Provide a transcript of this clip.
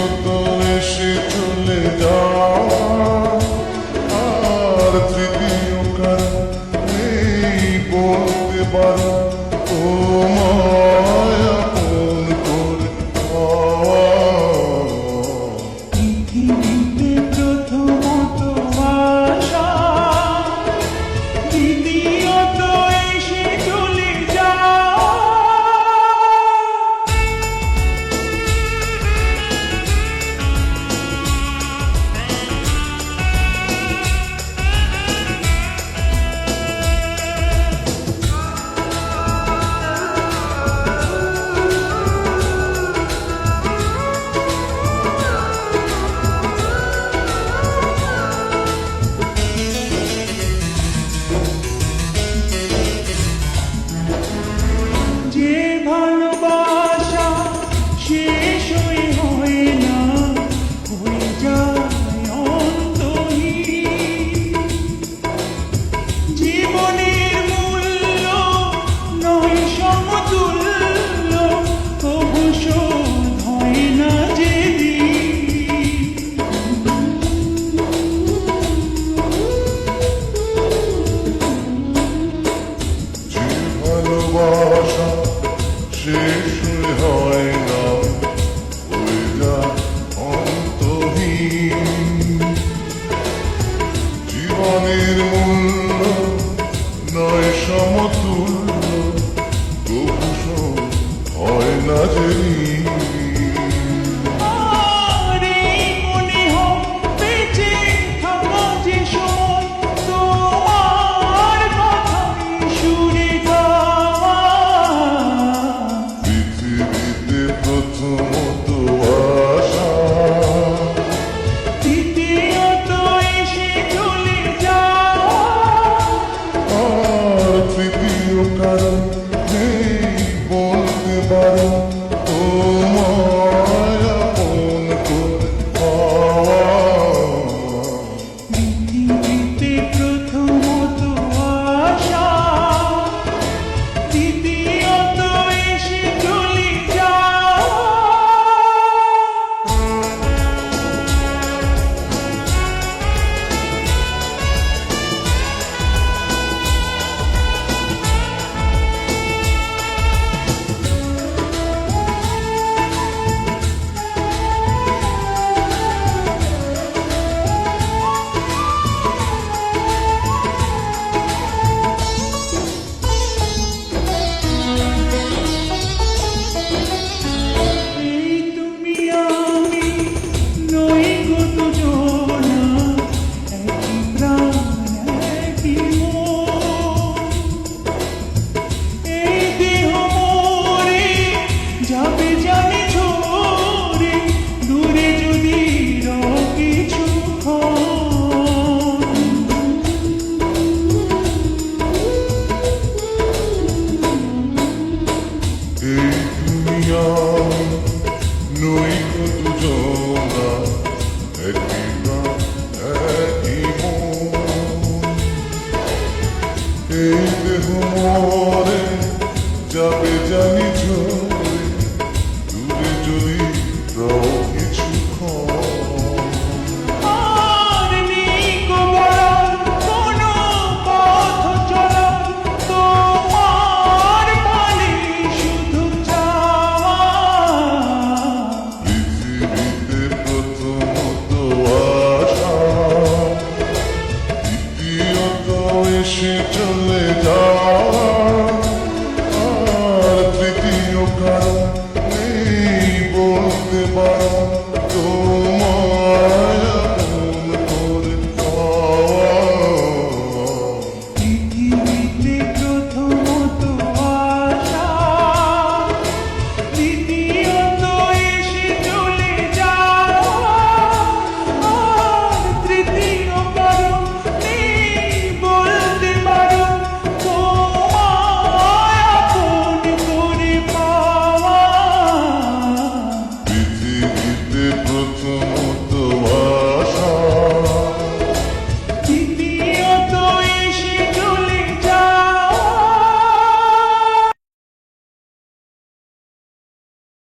দ্বিতীয়ত এসে চলে যাওয়া, আর তৃতীয় কারণ নেই বলতে পারো তোমায় আপন করে পাওয়া। পৃথিবীতে প্রথমত আশা, দ্বিতীয়ত এসে চলে যাওয়া। যে ভালোবাসা শেষ হয় না, হয়ে যায় অন্তহীন। জীবনের মূল্য নয় সমতুল্য, তবু শোধ হয় না যেদিন। যে ভালোবাসা শেষ হয় না, হয়ে যায় অন্তহীন। জীবনের মূল্য নয় সমতুল্য, তবু শোধ হয় না যে ঋণ। আর এই মনে হয় বেঁচে থাকা যে সময়, তোমার কথাই সুরে গাওয়া। পৃথিবীতে প্রথমত আশা, দ্বিতীয়ত এসে চলে যাওয়া। আর তৃতীয় কারণ নেই বলতে পারো তোমায় আপন করে পাওয়া। পৃথিবীতে প্রথমত আশা, দ্বিতীয়ত এসে চলে যাওয়া। এই তুমি আমি নই গো দুজনা, একই প্রাণ একই মন। এই দেহ মরে যাবে জানি ঝরে, দূরে যদি রও কিছুক্ষণ। এই দুনিয়া নই গো দুজনা, একই প্রাণ একই মন। এই দেহ মরে যাবে জানি ঝরে, দূরে যদি রও কিছুক্ষণ। আর নেই গো বলার কোনো পথ চলা, তোমার পানে শুধু চাওয়া। পৃথিবীতে প্রথমত আশা, দ্বিতীয়ত এসে চলে যাওয়া, আর তৃতীয় কারণ নেই বলতে পারো তোমায়